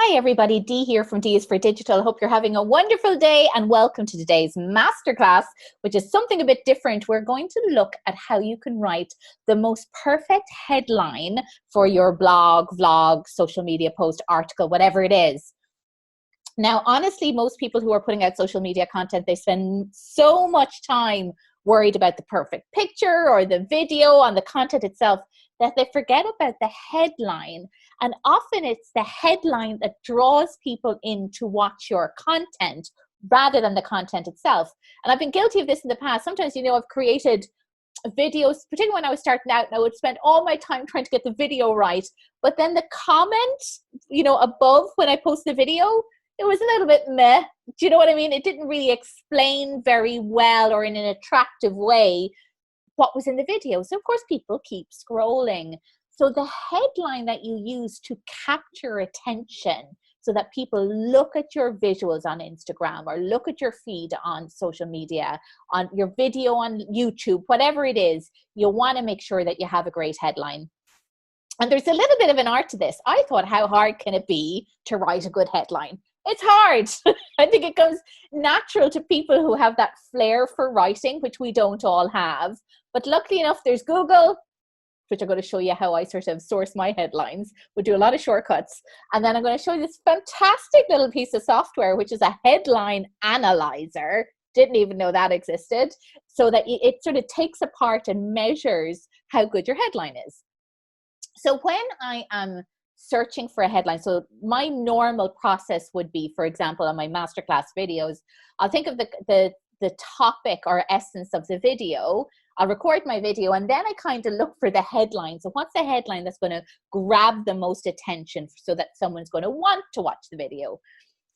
Hi everybody, Dee here from D is for Digital. Hope you're having a wonderful day and welcome to today's masterclass, which is something a bit different. We're going to look at how you can write the most perfect headline for your blog, vlog, social media post, article, whatever it is. Now, honestly, most people who are putting out social media content, they spend so much time worried about the perfect picture or the video on the content itself that they forget about the headline. And often it's the headline that draws people in to watch your content rather than the content itself. And I've been guilty of this in the past. Sometimes, I've created videos, particularly when I was starting out, and I would spend all my time trying to get the video right. But then the comment, above when I post the video, it was a little bit meh. Do you know what I mean? It didn't really explain very well or in an attractive way what was in the video. So of course people keep scrolling. So the headline that you use to capture attention so that people look at your visuals on Instagram or look at your feed on social media, on your video on YouTube, whatever it is, you want to make sure that you have a great headline. And there's a little bit of an art to this. I thought, how hard can it be to write a good headline? It's hard. I think it comes natural to people who have that flair for writing, which we don't all have. But luckily enough, there's Google, which I'm going to show you how I sort of source my headlines. We'll do a lot of shortcuts. And then I'm going to show you this fantastic little piece of software, which is a headline analyzer. Didn't even know that existed. So that it sort of takes apart and measures how good your headline is. So when I am searching for a headline, so my normal process would be, for example, on my masterclass videos, I'll think of the topic or essence of the video. I'll record my video and then I kind of look for the headline. So what's the headline that's going to grab the most attention so that someone's going to want to watch the video?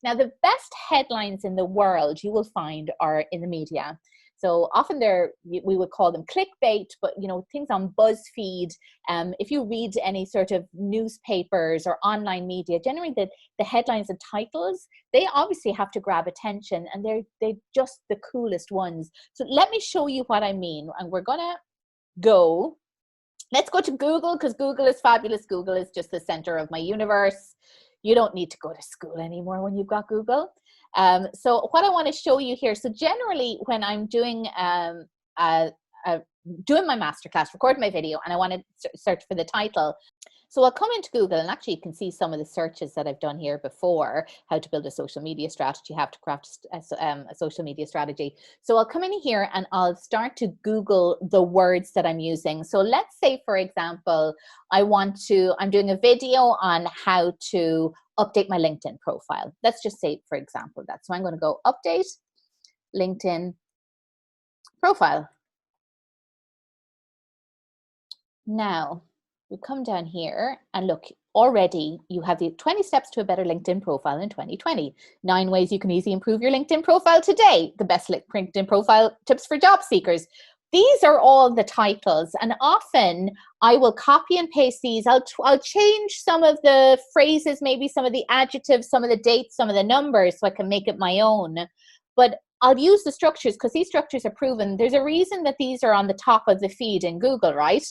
Now, the best headlines in the world you will find are in the media. So often we would call them clickbait, but things on BuzzFeed. If you read any sort of newspapers or online media, generally the headlines and titles, they obviously have to grab attention, and they're just the coolest ones. So let me show you what I mean. And we're gonna let's go to Google, because Google is fabulous. Google is just the center of my universe. You don't need to go to school anymore when you've got Google. So what I want to show you here, so generally when I'm doing my masterclass, record my video, and I want to search for the title, so I'll come into Google, and actually you can see some of the searches that I've done here before. How to build a social media strategy, how to craft a social media strategy. So I'll come in here and I'll start to Google the words that I'm using. So let's say, for example, I'm doing a video on how to update my LinkedIn profile. Let's just say, for example, that. So I'm going to go update LinkedIn profile. Now, we come down here and look, already you have the 20 steps to a better LinkedIn profile in 2020. 9 ways you can easily improve your LinkedIn profile today. The best LinkedIn profile tips for job seekers. These are all the titles, and often I will copy and paste these. I'll change some of the phrases, maybe some of the adjectives, some of the dates, some of the numbers, so I can make it my own. But I'll use the structures because these structures are proven. There's a reason that these are on the top of the feed in Google, right?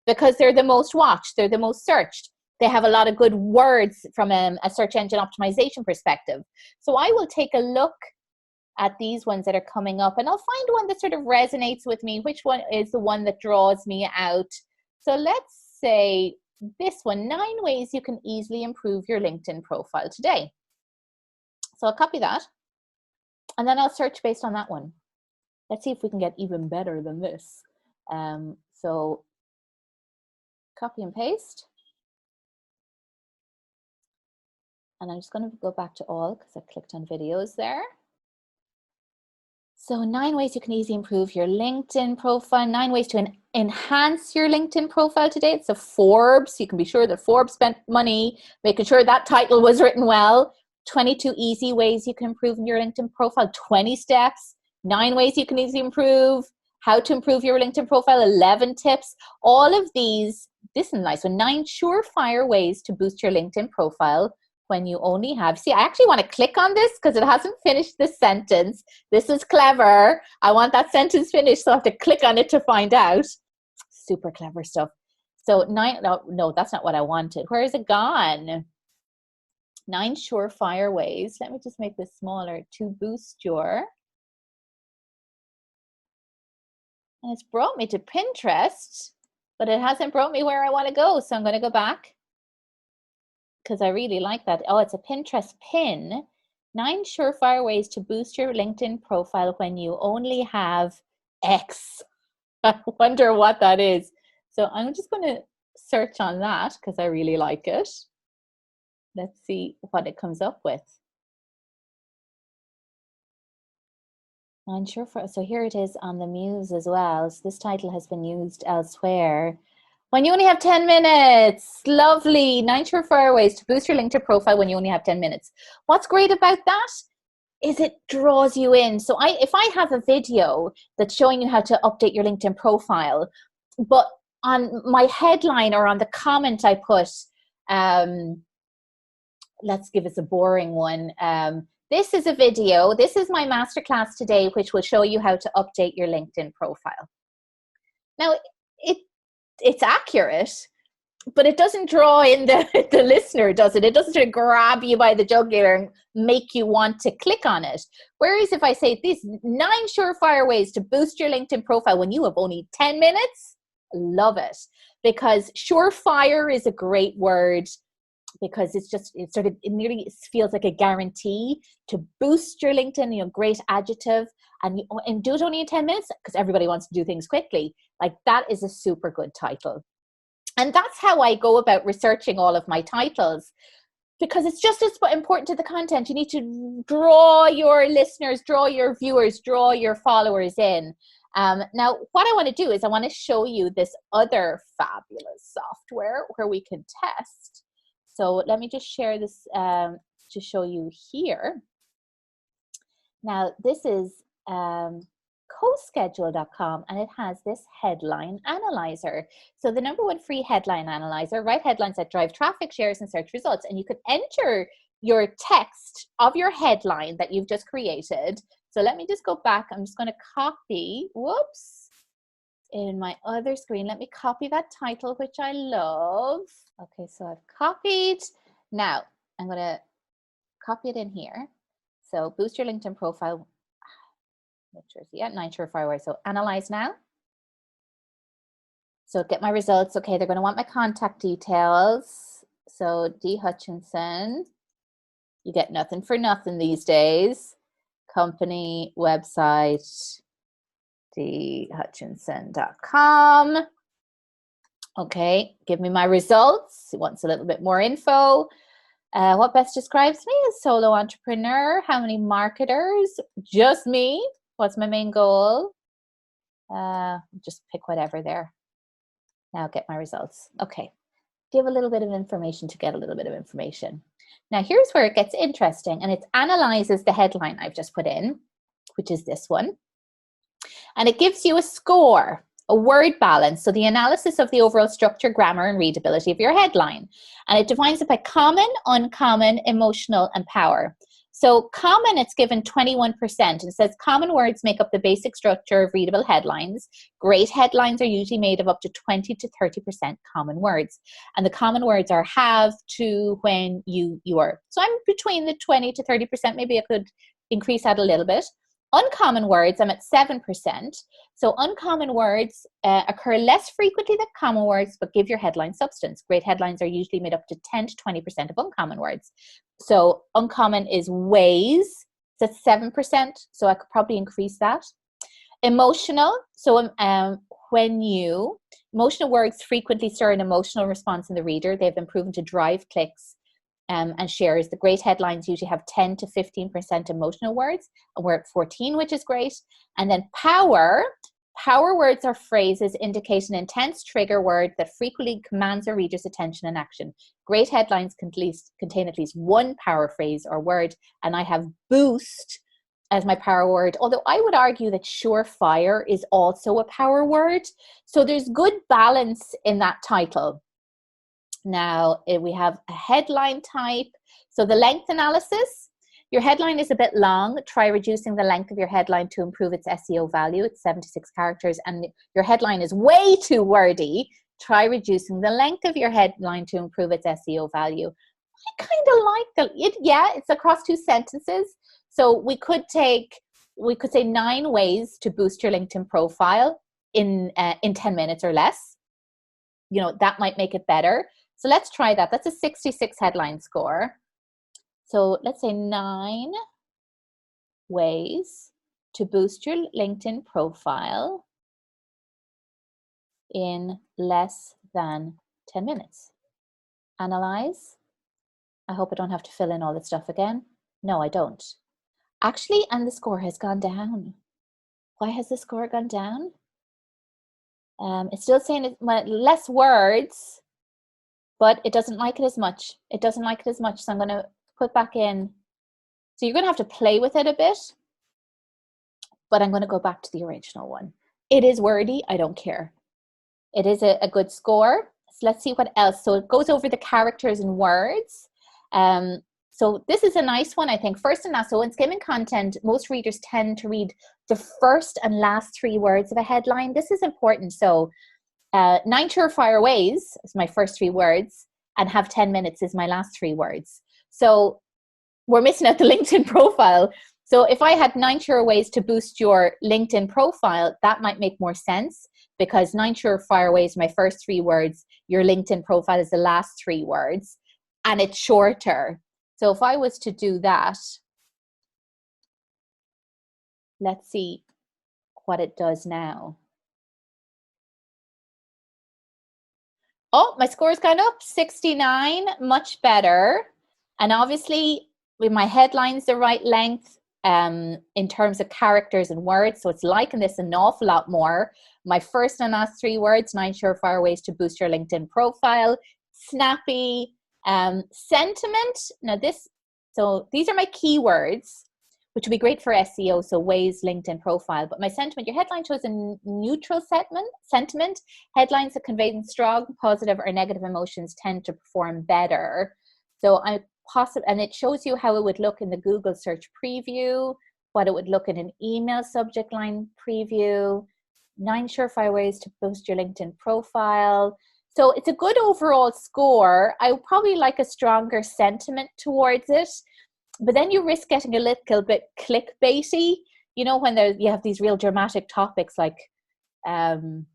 Because they're the most watched, they're the most searched. They have a lot of good words from a search engine optimization perspective. So I will take a look at these ones that are coming up, and I'll find one that sort of resonates with me. Which one is the one that draws me out? So let's say this one, 9 ways you can easily improve your LinkedIn profile today. So I'll copy that, and then I'll search based on that one. Let's see if we can get even better than this. So copy and paste. And I'm just going to go back to all because I clicked on videos there. So 9 ways you can easily improve your LinkedIn profile, 9 ways to enhance your LinkedIn profile today. It's a Forbes. You can be sure that Forbes spent money making sure that title was written well. 22 easy ways you can improve your LinkedIn profile, 20 steps, 9 ways you can easily improve, how to improve your LinkedIn profile, 11 tips. All of these, this is nice. So 9 surefire ways to boost your LinkedIn profile when you only have, see, I actually want to click on this because it hasn't finished this sentence. This is clever. I want that sentence finished, so I have to click on it to find out. Super clever stuff. So 9, no, that's not what I wanted. Where is it gone? 9 surefire ways. Let me just make this smaller to boost your. And it's brought me to Pinterest, but it hasn't brought me where I want to go. So I'm going to go back because I really like that. Oh, it's a Pinterest pin. 9 surefire ways to boost your LinkedIn profile when you only have X. I wonder what that is. So I'm just going to search on that because I really like it. Let's see what it comes up with. I'm sure so here it is on the Muse as well. So this title has been used elsewhere. When you only have 10 minutes, lovely. 9 surefire ways to boost your LinkedIn profile when you only have 10 minutes. What's great about that is it draws you in. So if I have a video that's showing you how to update your LinkedIn profile, but on my headline or on the comment I put, let's give us a boring one. This is a video. This is my masterclass today, which will show you how to update your LinkedIn profile. Now, it's accurate, but it doesn't draw in the listener, does it? It doesn't sort of grab you by the jugular and make you want to click on it. Whereas if I say these 9 surefire ways to boost your LinkedIn profile when you have only 10 minutes, love it. Because surefire is a great word because it nearly feels like a guarantee to boost your LinkedIn, great adjective, and do it only in 10 minutes because everybody wants to do things quickly. Like that is a super good title. And that's how I go about researching all of my titles, because it's just as important to the content. You need to draw your listeners, draw your viewers, draw your followers in. Now, what I want to do is I want to show you this other fabulous software where we can test. So let me just share this to show you here. Now, this is coschedule.com, and it has this headline analyzer. So the #1 free headline analyzer, write headlines that drive traffic, shares, and search results. And you can enter your text of your headline that you've just created. So let me just go back. I'm just going to copy, in my other screen. Let me copy that title, which I love. Okay, so I've copied. Now I'm going to copy it in here. So boost your LinkedIn profile. Yeah, 9 surefire ways. So analyze now. So get my results. Okay, they're going to want my contact details. So D Hutchinson. You get nothing for nothing these days. Company website, dhutchinson.com. Okay, give me my results. It wants a little bit more info. What best describes me as solo entrepreneur? How many marketers? Just me. What's my main goal? Just pick whatever there. Now get my results. Okay, give a little bit of information to get a little bit of information. Now here's where it gets interesting, and it analyzes the headline I've just put in, which is this one. And it gives you a score, a word balance. So the analysis of the overall structure, grammar, and readability of your headline. And it defines it by common, uncommon, emotional, and power. So common, it's given 21%. It says common words make up the basic structure of readable headlines. Great headlines are usually made of up to 20 to 30% common words. And the common words are have, to, when, you, are. So I'm between the 20 to 30%. Maybe I could increase that a little bit. Uncommon words, I'm at 7%. So uncommon words occur less frequently than common words, but give your headline substance. Great headlines are usually made up to 10 to 20% of uncommon words. So uncommon is ways, that's 7%. So I could probably increase that. Emotional, so emotional words frequently stir an emotional response in the reader. They've been proven to drive clicks and shares. The great headlines usually have 10 to 15% emotional words, and we're at 14, which is great. And then power words are phrases indicate an intense trigger word that frequently commands a reader's attention and action. Great headlines contain at least one power phrase or word, and I have boost as my power word, although I would argue that surefire is also a power word. So there's good balance in that title. Now we have a headline type. So the length analysis, your headline is a bit long. Try reducing the length of your headline to improve its SEO value. It's 76 characters and your headline is way too wordy. Try reducing the length of your headline to improve its SEO value. I kind of like yeah, it's across 2 sentences. So we could say 9 ways to boost your LinkedIn profile in 10 minutes or less. You know, that might make it better. So let's try that. That's a 66 headline score. So let's say 9 ways to boost your LinkedIn profile in less than 10 minutes. Analyze. I hope I don't have to fill in all the stuff again. No, I don't. Actually, and the score has gone down. Why has the score gone down? It's still saying less words, but it doesn't like it as much. It doesn't like it as much, so I'm going to put back in. So you're going to have to play with it a bit, but I'm going to go back to the original one. It is wordy. I don't care. It is a good score. So let's see what else. So it goes over the characters and words. So this is a nice one, I think. First and last, so in skimming content, most readers tend to read the first and last 3 words of a headline. This is important. So 9 surefire ways is my first 3 words, and have 10 minutes is my last 3 words. So we're missing out the LinkedIn profile. So if I had 9 sure ways to boost your LinkedIn profile, that might make more sense, because 9 surefire ways, my first 3 words, your LinkedIn profile is the last 3 words, and it's shorter. So if I was to do that, let's see what it does now. Oh, my score's gone up, 69, much better. And obviously, with my headlines the right length in terms of characters and words, so it's liking this an awful lot more. My first and last 3 words, 9 surefire ways to boost your LinkedIn profile, snappy, sentiment. Now so these are my keywords, which would be great for SEO, so ways, LinkedIn profile. But my sentiment, your headline shows a neutral sentiment. Headlines that convey strong, positive, or negative emotions tend to perform better. So and it shows you how it would look in the Google search preview, what it would look in an email subject line preview, 9 surefire ways to boost your LinkedIn profile. So it's a good overall score. I would probably like a stronger sentiment towards it, but then you risk getting a little bit clickbaity. You know, when you have these real dramatic topics like, I'm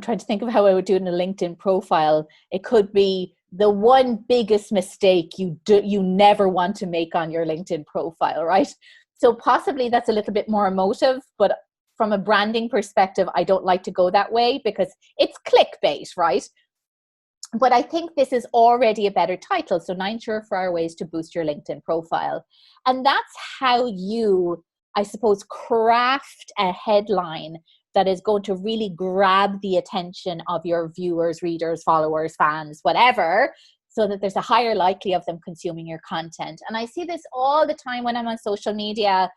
trying to think of how I would do it in a LinkedIn profile. It could be the one biggest mistake you never want to make on your LinkedIn profile, right? So possibly that's a little bit more emotive, but from a branding perspective, I don't like to go that way because it's clickbait, right? But I think this is already a better title. So 9 surefire ways to boost your LinkedIn profile. And that's how you, I suppose, craft a headline that is going to really grab the attention of your viewers, readers, followers, fans, whatever, so that there's a higher likely of them consuming your content. And I see this all the time when I'm on social media.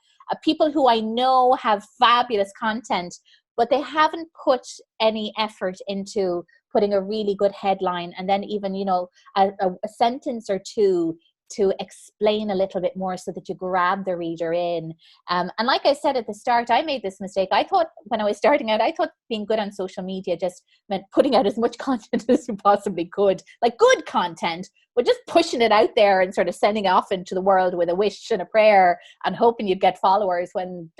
People who I know have fabulous content, but they haven't put any effort into putting a really good headline, and then even, you know, a sentence or 2 to explain a little bit more so that you grab the reader in. And like I said at the start, I made this mistake. I thought when I was starting out, I thought being good on social media just meant putting out as much content as you possibly could, like good content, but just pushing it out there and sort of sending it off into the world with a wish and a prayer and hoping you'd get followers, when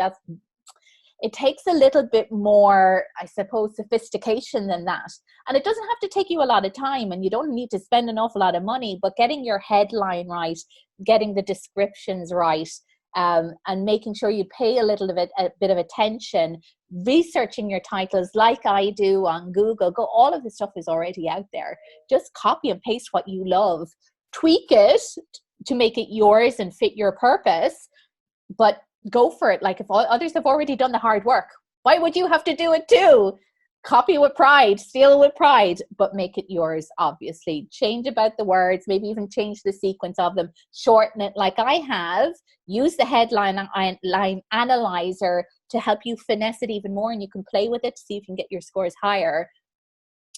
it takes a little bit more, I suppose, sophistication than that. And it doesn't have to take you a lot of time, and you don't need to spend an awful lot of money, but getting your headline right, getting the descriptions right, and making sure you pay a bit of attention, researching your titles like I do on Google. All of the stuff is already out there. Just copy and paste what you love, tweak it to make it yours and fit your purpose, but go for it. Like, if others have already done the hard work, why would you have to do it too? Copy with pride, steal with pride, but make it yours, obviously. Change about the words, maybe even change the sequence of them, shorten it like I have. Use the headline line analyzer to help you finesse it even more, and you can play with it to see if you can get your scores higher.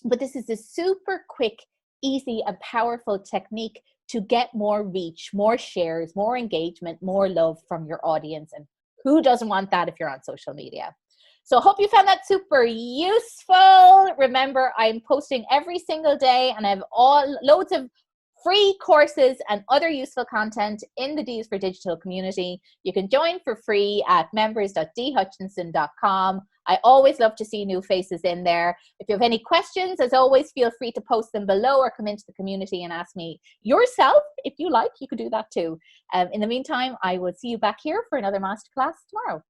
But this is a super quick, easy, and powerful technique to get more reach, more shares, more engagement, more love from your audience. And who doesn't want that if you're on social media? So I hope you found that super useful. Remember, I'm posting every single day, and I have loads of free courses and other useful content in the D's for Digital community. You can join for free at members.dhutchinson.com. I always love to see new faces in there. If you have any questions, as always, feel free to post them below or come into the community and ask me yourself. If you like, you could do that too. In the meantime, I will see you back here for another masterclass tomorrow.